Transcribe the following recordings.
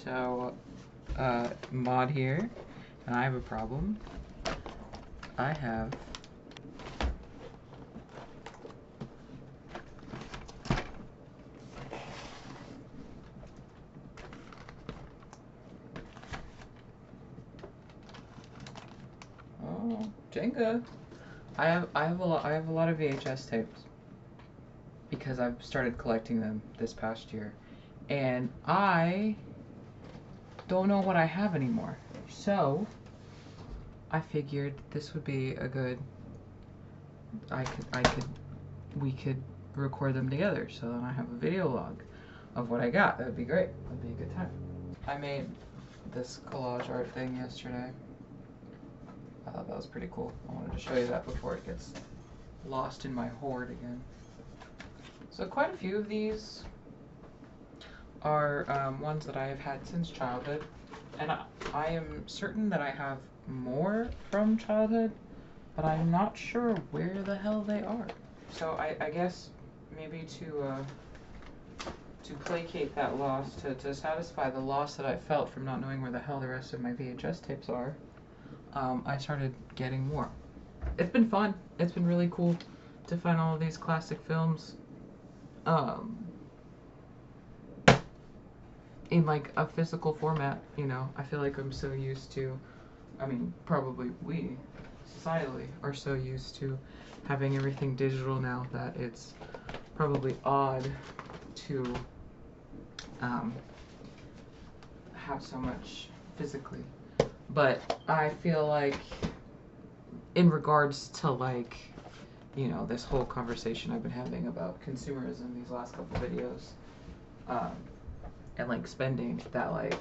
So, Mod here, and I have a problem. I have Jenga. I have a lot of VHS tapes because I've started collecting them this past year, and I don't know what I have anymore. So I figured this would be a good. We could record them together, so then I have a video log of what I got. That would be great. That'd be a good time. I made this collage art thing yesterday. I thought that was pretty cool. I wanted to show you that before it gets lost in my hoard again. So quite a few of these are ones that I have had since childhood, and I am certain that I have more from childhood, but I'm not sure where the hell they are. So I guess maybe to placate that loss, to satisfy the loss that I felt from not knowing where the hell the rest of my VHS tapes are, I started getting more. It's been fun. It's been really cool to find all of these classic films in like a physical format, you know. I feel like I'm so used to, I mean, probably we societally are so used to having everything digital now that it's probably odd to have so much physically. But I feel like in regards to, like, you know, this whole conversation I've been having about consumerism these last couple videos, and like spending, that like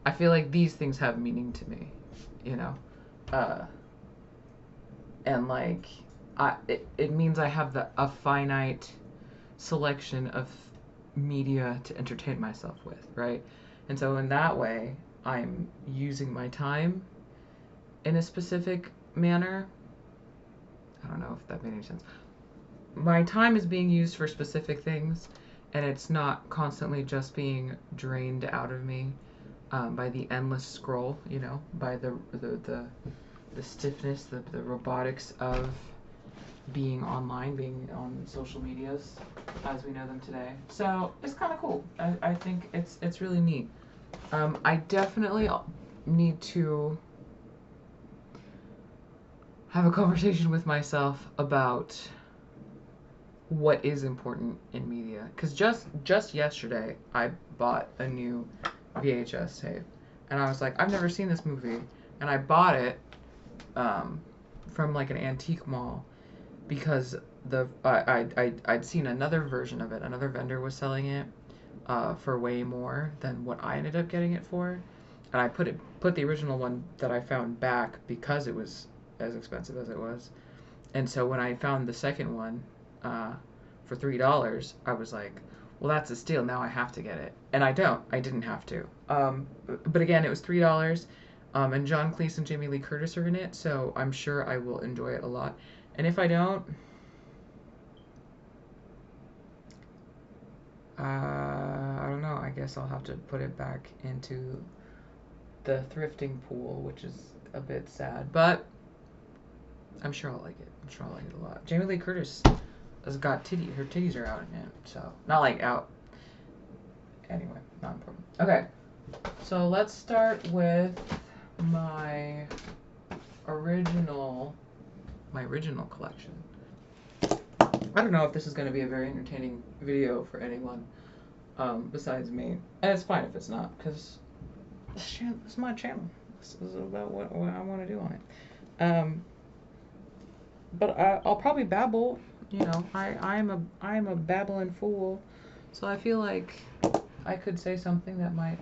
I feel like these things have meaning to me, you know, and like it means I have a finite selection of media to entertain myself with, right? And so in that way, I'm using my time in a specific manner. I don't know if that made any sense. My time is being used for specific things, and it's not constantly just being drained out of me by the endless scroll, you know, by the stiffness, the robotics of being online, being on social medias as we know them today. So it's kind of cool. I think it's really neat. I definitely need to have a conversation with myself about what is important in media, because just yesterday I bought a new VHS tape, and I was like, I've never seen this movie, and I bought it from like an antique mall because I'd seen another version of it. Another vendor was selling it for way more than what I ended up getting it for, and I put the original one that I found back because it was as expensive as it was. And so when I found the second one for $3, I was like, well, that's a steal. Now I have to get it. And I didn't have to. But again, it was $3. And John Cleese and Jamie Lee Curtis are in it, so I'm sure I will enjoy it a lot. And if I don't, I don't know. I guess I'll have to put it back into the thrifting pool, which is a bit sad. But I'm sure I'll like it. I'm sure I'll like it a lot. Jamie Lee Curtis has got titties. Her titties are out in it, so not like out. Anyway, not important. Okay, so let's start with my original collection. I don't know if this is going to be a very entertaining video for anyone besides me, and it's fine if it's not, because this is my channel. This is about what I want to do on it. But I'll probably babble. You know, I'm a babbling fool, so I feel like I could say something that might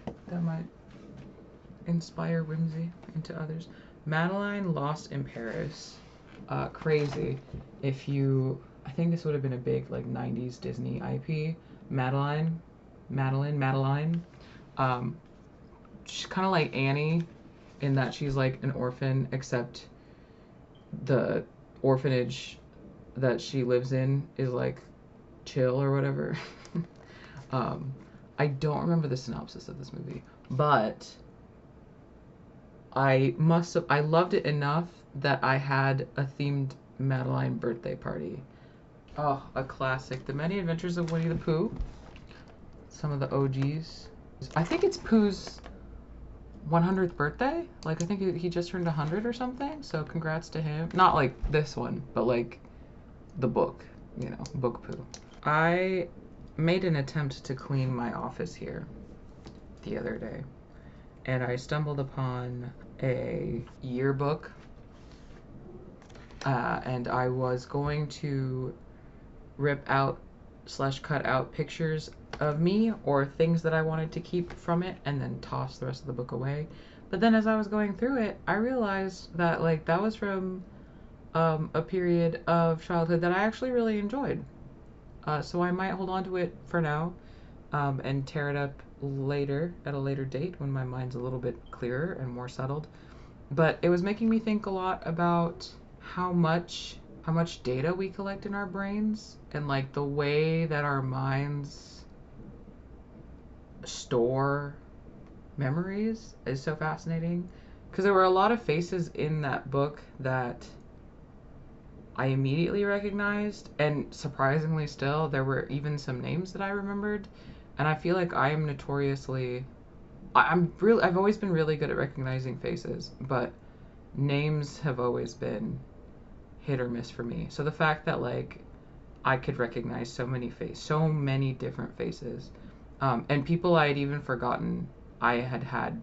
inspire whimsy into others. Madeline Lost in Paris. Crazy. If you, I think this would have been a big like 90s Disney IP. Madeline. She's kind of like Annie in that she's like an orphan, except the orphanage that she lives in is like chill or whatever. Um, I don't remember the synopsis of this movie, but I loved it enough that I had a themed Madeline birthday party. Oh, a classic. The Many Adventures of Winnie the Pooh. Some of the OGs. I think it's Pooh's 100th birthday. Like, I think he just turned 100 or something. So congrats to him. Not like this one, but like the book, book Pooh. I made an attempt to clean my office here the other day, and I stumbled upon a yearbook, and I was going to rip out / cut out pictures of me or things that I wanted to keep from it and then toss the rest of the book away. But then as I was going through it, I realized that like that was from a period of childhood that I actually really enjoyed. So I might hold on to it for now, and tear it up later at a later date when my mind's a little bit clearer and more settled. But it was making me think a lot about how much data we collect in our brains and like the way that our minds store memories is so fascinating, because there were a lot of faces in that book that I immediately recognized, and surprisingly still there were even some names that I remembered. And I feel like I am notoriously I've always been really good at recognizing faces, but names have always been hit or miss for me. So the fact that like I could recognize so many different faces, and people I had even forgotten I had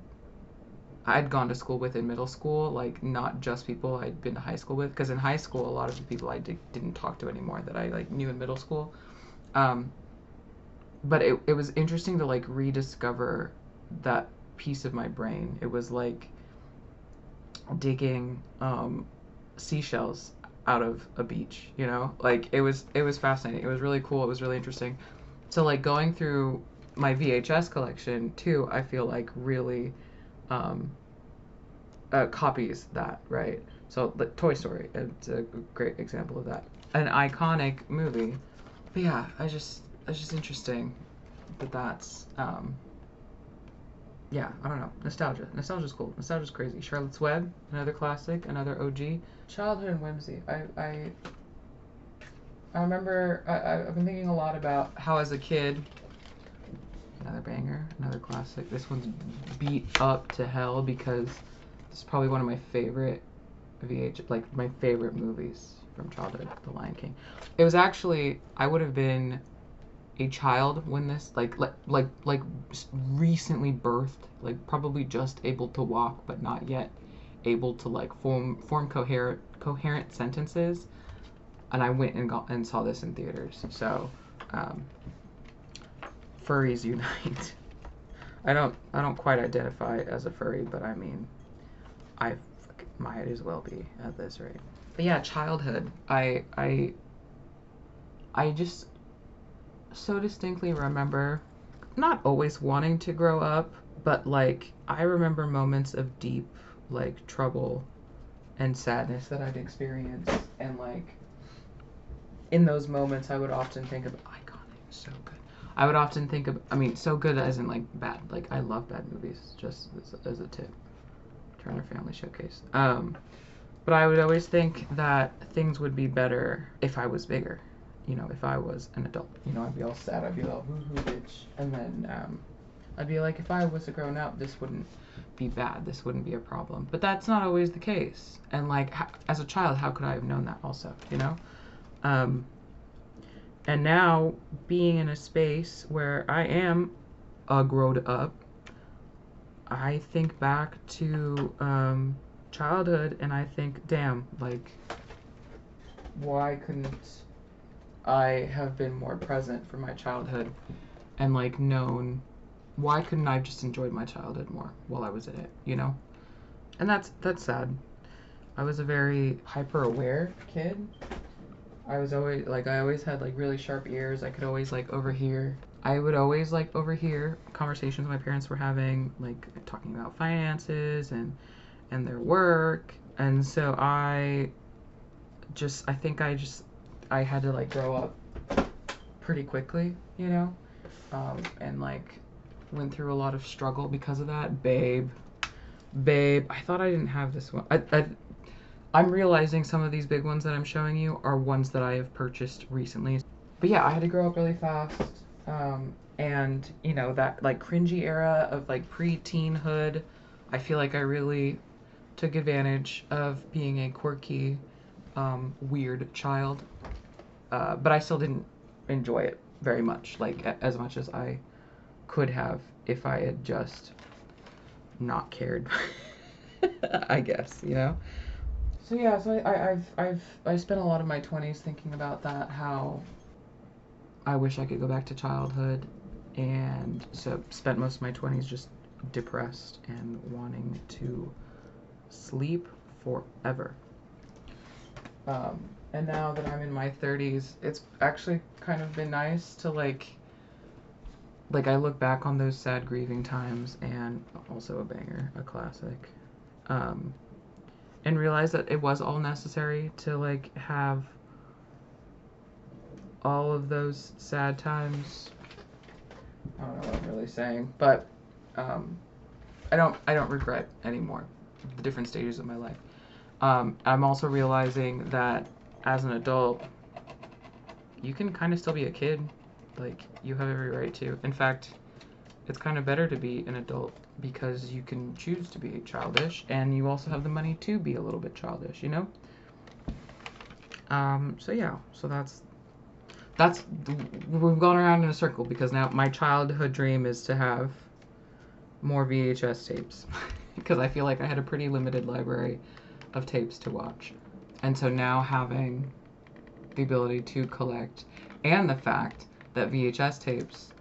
gone to school with in middle school, like not just people I'd been to high school with, because in high school a lot of the people I didn't talk to anymore that I like knew in middle school. Um, but it was interesting to like rediscover that piece of my brain. It was like digging seashells out of a beach, like it was fascinating. It was really cool. It was really interesting. So like going through my VHS collection too, I feel like really um, copies that, right? So the Toy Story, it's a great example of that, an iconic movie. But yeah, it's just interesting that that's yeah, I don't know. Nostalgia's cool. Nostalgia's crazy. Charlotte's Web, another classic, another OG. Childhood and Whimsy. I remember I've been thinking a lot about how as a kid, another banger, another classic. This one's beat up to hell because this is probably one of my favorite like my favorite movies from childhood, The Lion King. It was actually, I would have been a child when this like recently birthed, like probably just able to walk but not yet able to like form coherent sentences, and I went and saw this in theaters. So furries unite. I don't quite identify as a furry, but I mean I might as well be at this rate. But yeah, childhood. I just so distinctly remember not always wanting to grow up, but like I remember moments of deep like trouble and sadness that I'd experienced, and like in those moments I would often think of iconic, so good. I would often think of, I mean, so good as in like bad. Like I love bad movies, just as a tip. Turner Family Showcase. But I would always think that things would be better if I was bigger. If I was an adult. I'd be all sad. I'd be all hoo-hoo bitch. And then I'd be like, if I was a grown up, this wouldn't be bad. This wouldn't be a problem. But that's not always the case. And like, as a child, how could I have known that also, And now, being in a space where I am a grown up, I think back to childhood and I think, damn, like, why couldn't I have been more present for my childhood and like known, why couldn't I have just enjoyed my childhood more while I was in it, And that's sad. I was a very hyper aware kid. I always had like really sharp ears. I could always like overhear. I would always like overhear conversations my parents were having, like talking about finances and their work. And so I think I had to like grow up pretty quickly, and like went through a lot of struggle because of that. Babe, I thought I didn't have this one. I'm realizing some of these big ones that I'm showing you are ones that I have purchased recently. But yeah, I had to grow up really fast. And you know, that like cringy era of like pre-teenhood, I feel like I really took advantage of being a quirky, weird child. But I still didn't enjoy it very much, like as much as I could have if I had just not cared. I guess, you know. So yeah, so I spent a lot of my 20s thinking about that, how I wish I could go back to childhood, and so spent most of my 20s just depressed and wanting to sleep forever. And now that I'm in my 30s, it's actually kind of been nice to like I look back on those sad grieving times, and also a banger, a classic, and realize that it was all necessary to like have all of those sad times. I don't know what I'm really saying, but I don't regret anymore the different stages of my life. I'm also realizing that as an adult, you can kind of still be a kid. Like, you have every right to. In fact, it's kind of better to be an adult because you can choose to be childish, and you also have the money to be a little bit childish, you know? So yeah, so that's we've gone around in a circle, because now my childhood dream is to have more VHS tapes because I feel like I had a pretty limited library of tapes to watch. And so now having the ability to collect, and the fact that VHS tapes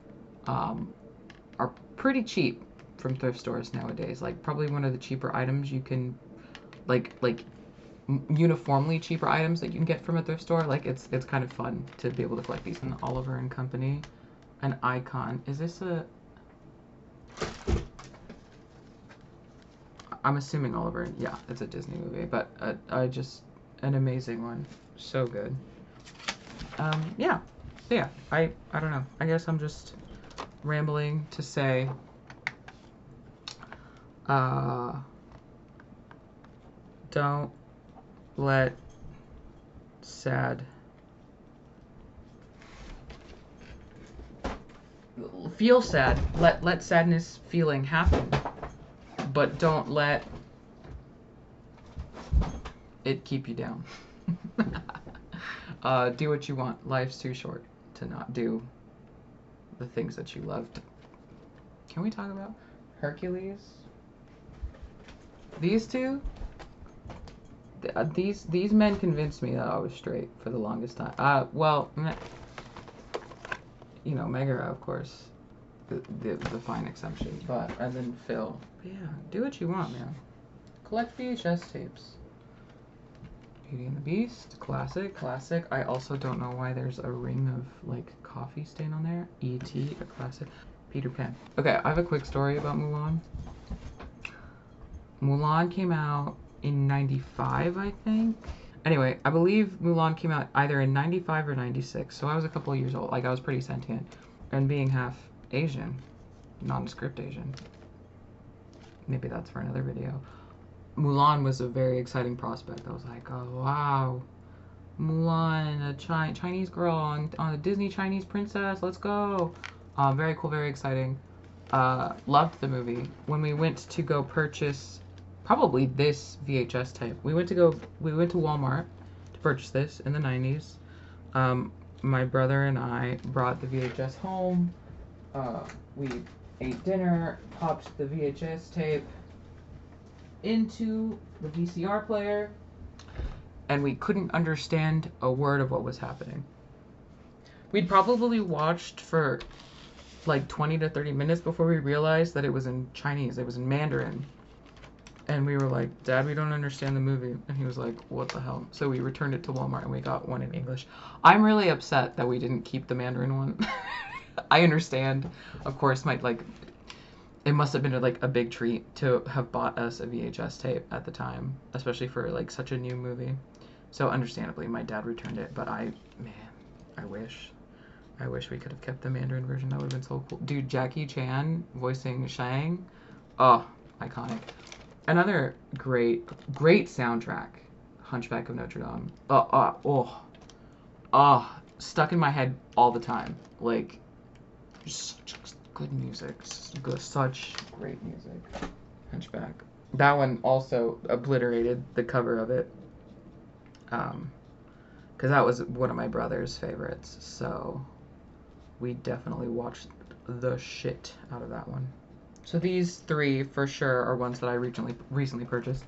are pretty cheap from thrift stores nowadays, like probably one of the cheaper items you can, like uniformly cheaper items that you can get from a thrift store. Like it's kind of fun to be able to collect these. And Oliver and Company, an icon. Is this a? I'm assuming Oliver. Yeah, it's a Disney movie, but I just an amazing one. So good. Yeah. Yeah. I don't know. I guess I'm just rambling to say. Don't let sad feel sad. Let sadness feeling happen, but don't let it keep you down. Do what you want. Life's too short to not do the things that you loved. Can we talk about Hercules? These two, these men convinced me that I was straight for the longest time. Well, you know, Megara, of course, the fine exception, but and then Phil. But yeah, do what you want, man. Collect VHS tapes. Beauty and the Beast, classic. I also don't know why there's a ring of like coffee stain on there. E.T., a classic. Peter Pan. Okay, I have a quick story about Mulan. Mulan came out in 95, I think. Anyway, I believe Mulan came out either in 95 or 96, so I was a couple of years old. Like, I was pretty sentient. And being half Asian, nondescript Asian, maybe that's for another video, Mulan was a very exciting prospect. I was like, oh, wow, Mulan, a Chinese girl on a Disney Chinese princess, let's go. Very cool, very exciting. Loved the movie. When we went to go purchase probably this VHS tape, we went to Walmart to purchase this in the 90s. My brother and I brought the VHS home. We ate dinner, popped the VHS tape into the VCR player, and we couldn't understand a word of what was happening. We'd probably watched for like 20 to 30 minutes before we realized that it was in Chinese. It was in Mandarin. And we were like, Dad, we don't understand the movie. And he was like, what the hell? So we returned it to Walmart and we got one in English. I'm really upset that we didn't keep the Mandarin one. I understand. Of course, it must have been like a big treat to have bought us a VHS tape at the time, especially for like such a new movie. So understandably, my dad returned it, but I wish. I wish we could have kept the Mandarin version. That would have been so cool. Dude, Jackie Chan voicing Shang. Oh, iconic. Another great soundtrack. Hunchback of Notre Dame. Stuck in my head all the time. Like, such good music. Such great music. Hunchback. That one also obliterated the cover of it. Because that was one of my brother's favorites. So we definitely watched the shit out of that one. So these three for sure are ones that I recently purchased.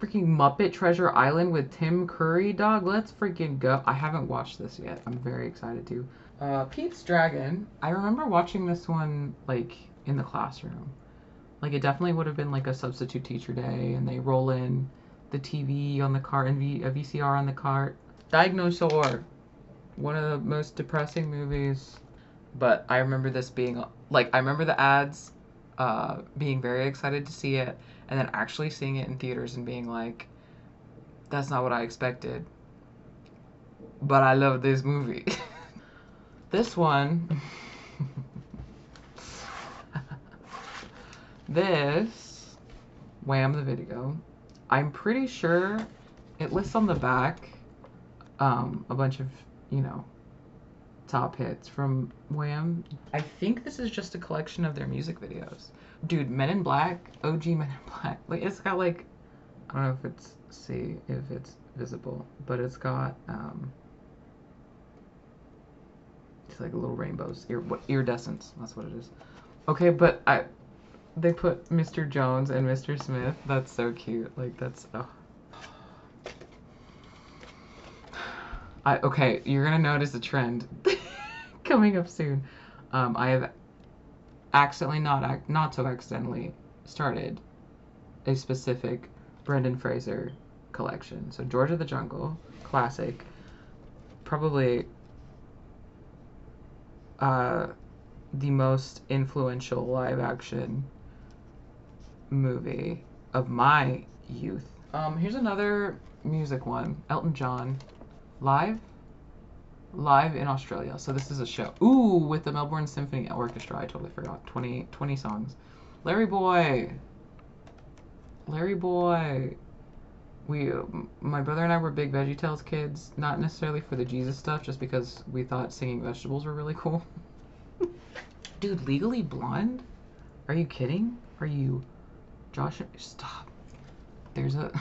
Freaking Muppet Treasure Island with Tim Curry, dog. Let's freaking go. I haven't watched this yet. I'm very excited to. Pete's Dragon. I remember watching this one like in the classroom. Like it definitely would have been like a substitute teacher day, and they roll in the TV on the cart and a VCR on the cart. Dinosaur. One of the most depressing movies. But I remember this being like, I remember the ads, being very excited to see it, and then actually seeing it in theaters and being like, that's not what I expected. But I love this movie. This one, this, Wham! The video. I'm pretty sure it lists on the back a bunch of, you know, top hits from Wham! I think this is just a collection of their music videos. Dude, Men in Black, OG Men in Black. Like it's got like, I don't know if it's visible, but it's got it's like little rainbows, iridescence. That's what it is. Okay, but they put Mr. Jones and Mr. Smith. That's so cute. Like that's okay, you're gonna notice a trend coming up soon. I have accidentally, not so accidentally, started a specific Brendan Fraser collection. So George of the Jungle, classic, probably the most influential live action movie of my youth. Here's another music one, Elton John. Live in Australia. So this is a show. Ooh, with the Melbourne Symphony Orchestra. I totally forgot. 20 songs. Larry Boy. My brother and I were big VeggieTales kids. Not necessarily for the Jesus stuff, just because we thought singing vegetables were really cool. Dude, Legally Blonde? Are you kidding? Are you... Josh, stop. There's a...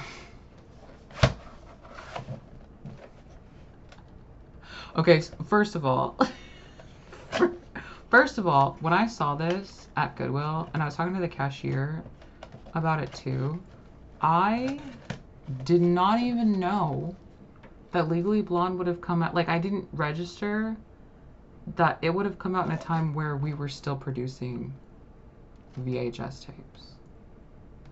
Okay, first of all, when I saw this at Goodwill, and I was talking to the cashier about it too, I did not even know that Legally Blonde would have come out. Like, I didn't register that it would have come out in a time where we were still producing VHS tapes.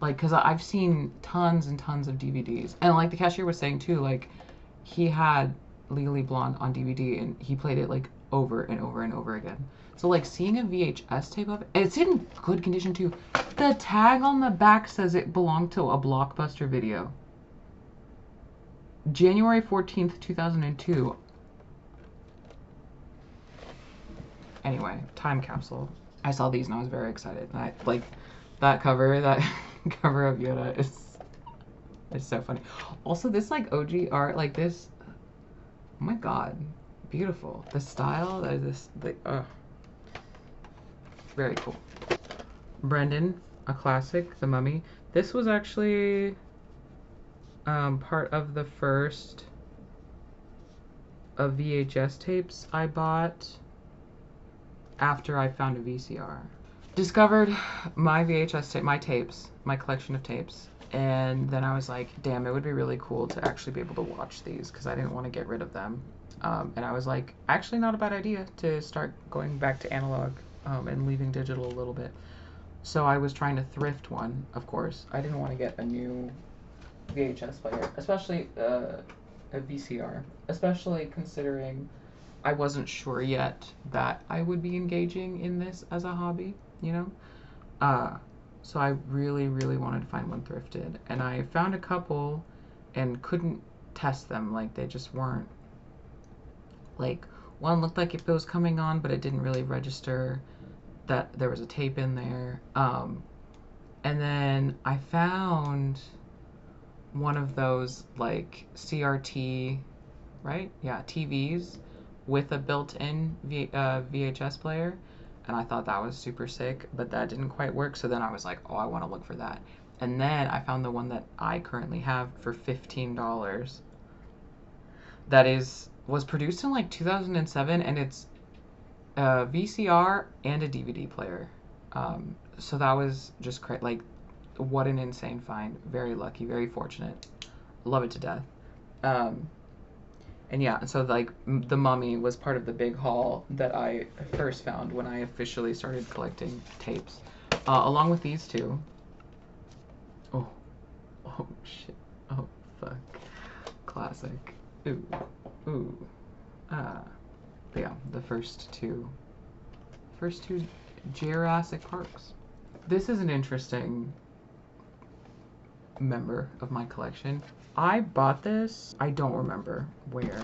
Like, because I've seen tons and tons of DVDs. And like the cashier was saying too, like, he had Legally Blonde on DVD and he played it like over and over and over again. So like seeing a VHS tape of it, it's in good condition too. The tag on the back says it belonged to a Blockbuster video. January 14th, 2002. Anyway, time capsule. I saw these and I was very excited. And I like that cover, that cover of Yoda is so funny. Also this like OG art, like this, oh my god, beautiful. The style, very cool. Brendan, a classic, The Mummy. This was actually part of the first of VHS tapes I bought after I found a VCR. Discovered my VHS tape, my tapes, my collection of tapes, and then I was like, damn, it would be really cool to actually be able to watch these because I didn't want to get rid of them. And I was like, actually not a bad idea to start going back to analog and leaving digital a little bit. So I was trying to thrift one, of course. I didn't want to get a new VHS player, especially a VCR, especially considering I wasn't sure yet that I would be engaging in this as a hobby, you know? So I really, really wanted to find one thrifted. And I found a couple and couldn't test them. Like, they just weren't. Like, One looked like it was coming on, but it didn't really register that there was a tape in there. And then I found one of those like CRT, right? Yeah, TVs with a built-in VHS player, and I thought that was super sick, but that didn't quite work. So then I was like, oh, I want to look for that. And then I found the one that I currently have for $15. That was produced in like 2007, and it's a VCR and a DVD player. So that was just like, what an insane find. Very lucky, very fortunate. Love it to death. Um, and yeah, so like the Mummy was part of the big haul that I first found when I officially started collecting tapes, along with these two. Oh, oh shit, oh fuck, classic. Ooh, ooh, but yeah, the first two Jurassic Parks. This is an interesting member of my collection. I bought this, I don't remember where.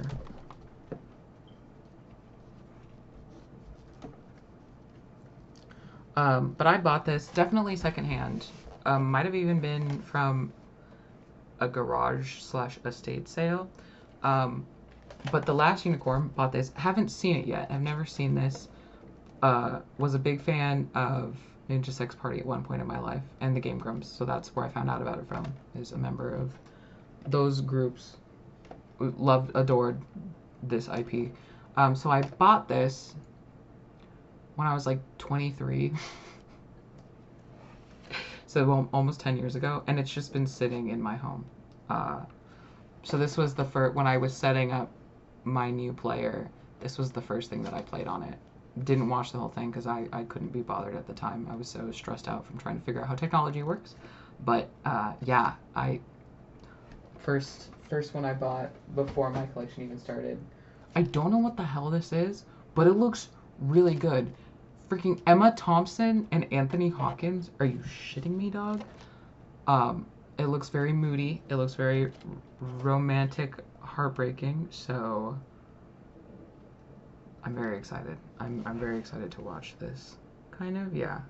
But I bought this definitely secondhand. Might have even been from a garage slash estate sale. But the Last Unicorn, bought this. Haven't seen it yet. I've never seen this. Was a big fan of Ninja Sex Party at one point in my life, and the Game Grumps. So that's where I found out about it from. Is a member of those groups. Loved, adored this IP. So I bought this when I was like 23. So almost 10 years ago, and it's just been sitting in my home. So this was the first, when I was setting up my new player, this was the first thing that I played on it. Didn't watch the whole thing because I couldn't be bothered at the time. I was so stressed out from trying to figure out how technology works. But yeah, first one I bought before my collection even started. I don't know what the hell this is, but it looks really good. Freaking Emma Thompson and Anthony Hawkins. Are you shitting me, dog? It looks very moody. It looks very romantic, heartbreaking. So I'm very excited. I'm very excited to watch this. Kind of, yeah.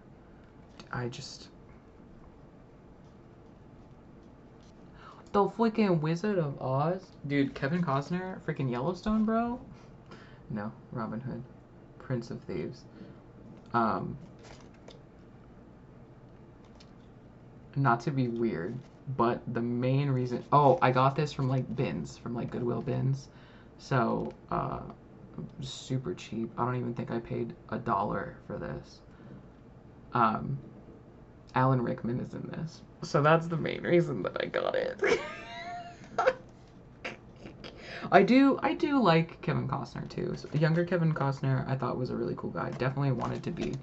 The freaking Wizard of Oz? Dude, Kevin Costner, freaking Yellowstone, bro? No, Robin Hood. Prince of Thieves. Not to be weird, but the main reason... Oh, I got this from, like, bins. From, like, Goodwill bins. So, super cheap. I don't even think I paid $1 for this. Alan Rickman is in this. So that's the main reason that I got it. I do like Kevin Costner too. So younger Kevin Costner I thought was a really cool guy. Definitely wanted to be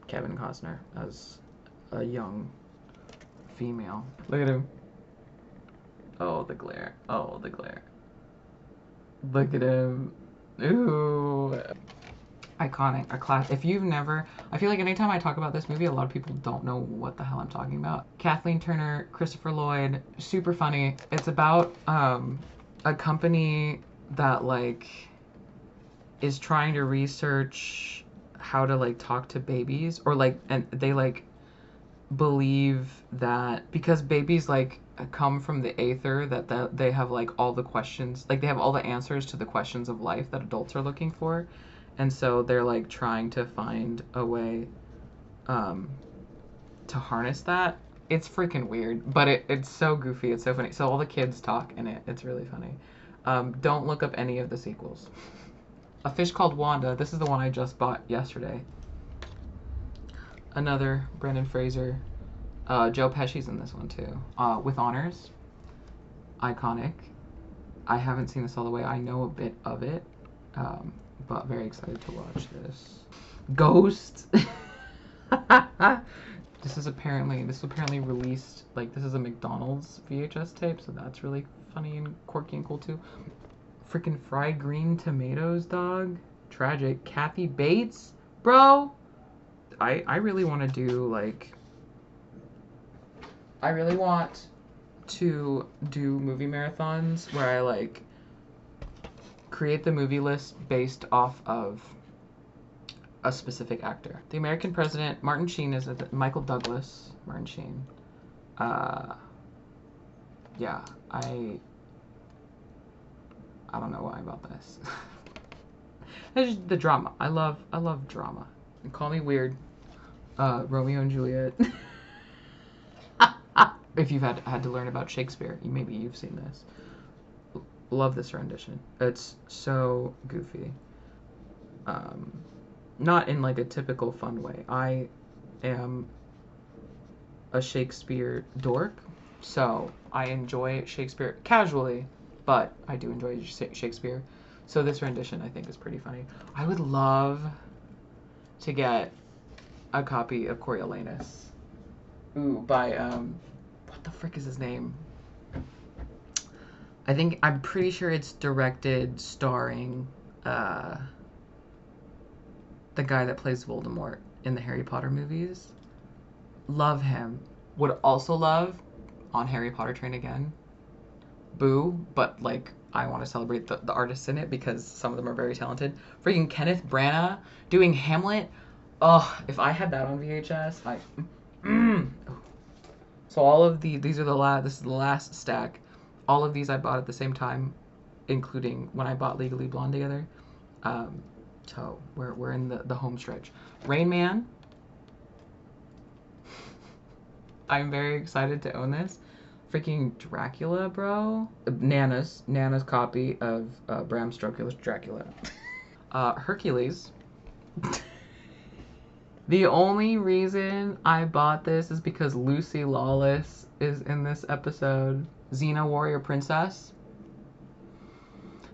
Kevin Costner as a young female. Look at him. Oh, the glare. Oh, the glare. Look at him. Ooh. Iconic, a class. If you've never, I feel like anytime I talk about this movie, a lot of people don't know what the hell I'm talking about. Kathleen Turner, Christopher Lloyd, super funny. It's about a company that like is trying to research how to like talk to babies, or like, and they like believe that because babies like come from the aether, that they have like all the questions, like they have all the answers to the questions of life that adults are looking for. And so they're like trying to find a way to harness that. It's freaking weird, but it's so goofy. It's so funny. So all the kids talk in it. It's really funny. Don't look up any of the sequels. A Fish Called Wanda. This is the one I just bought yesterday. Another Brendan Fraser. Joe Pesci's in this one too. With Honors. Iconic. I haven't seen this all the way. I know a bit of it. But very excited to watch this. Ghost. This was apparently released, like, this is a McDonald's VHS tape, so that's really funny and quirky and cool too. Freaking Fried Green Tomatoes, dog. Tragic. Kathy Bates, bro. I really want to do like, I really want to do movie marathons where I like create the movie list based off of a specific actor. The American President, Martin Sheen is Michael Douglas, Martin Sheen. Yeah, I don't know why about this. It's just the drama. I love drama. And call me weird. Romeo and Juliet. If you've had to learn about Shakespeare, maybe you've seen this. Love this rendition. It's so goofy. Not in like a typical fun way. I am a Shakespeare dork, so I enjoy Shakespeare casually, but I do enjoy Shakespeare. So this rendition I think is pretty funny. I would love to get a copy of Coriolanus. Ooh, by what the frick is his name? I'm pretty sure it's directed starring the guy that plays Voldemort in the Harry Potter movies. Love him. Would also love on Harry Potter Train again. Boo, but like I want to celebrate the artists in it because some of them are very talented. Freaking Kenneth Branagh doing Hamlet. Oh, if I had that on VHS, So all of these are this is the last stack. All of these I bought at the same time, including when I bought Legally Blonde together. So we're in the home stretch. Rain Man. I'm very excited to own this. Freaking Dracula, bro. Nana's copy of Bram Stoker's Dracula. Hercules. The only reason I bought this is because Lucy Lawless is in this episode. Xena Warrior Princess.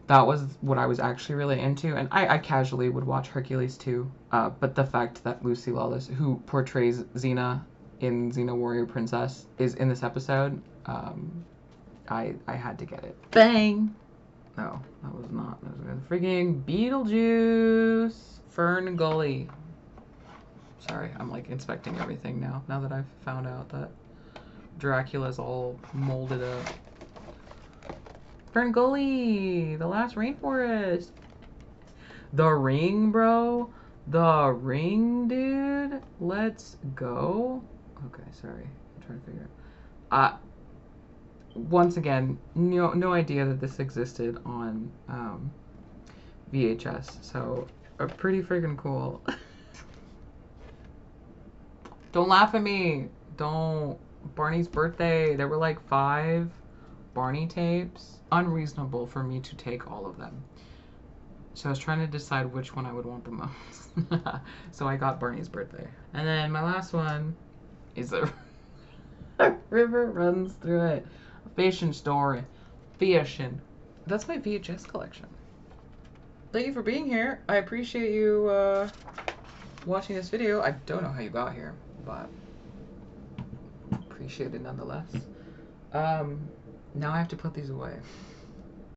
That was what I was actually really into, and I casually would watch Hercules too. But the fact that Lucy Lawless, who portrays Xena in Xena Warrior Princess, is in this episode, I had to get it. Bang! No, that was not. That was freaking Beetlejuice. Fern Gully. Sorry, I'm like inspecting everything now that I've found out that Dracula's all molded up. Fern Gully, The Last Rainforest. The Ring, bro. The Ring, dude. Let's go. Okay, sorry. I'm trying to figure out. Once again, no idea that this existed on VHS, so pretty freaking cool. Don't laugh at me. Don't. Barney's Birthday. There were like 5 Barney tapes. Unreasonable for me to take all of them. So I was trying to decide which one I would want the most. So I got Barney's Birthday. And then my last one is a river runs through it. A fishing story. Fishing. That's my VHS collection. Thank you for being here. I appreciate you watching this video. I don't know how you got here, but appreciate it nonetheless. Now I have to put these away.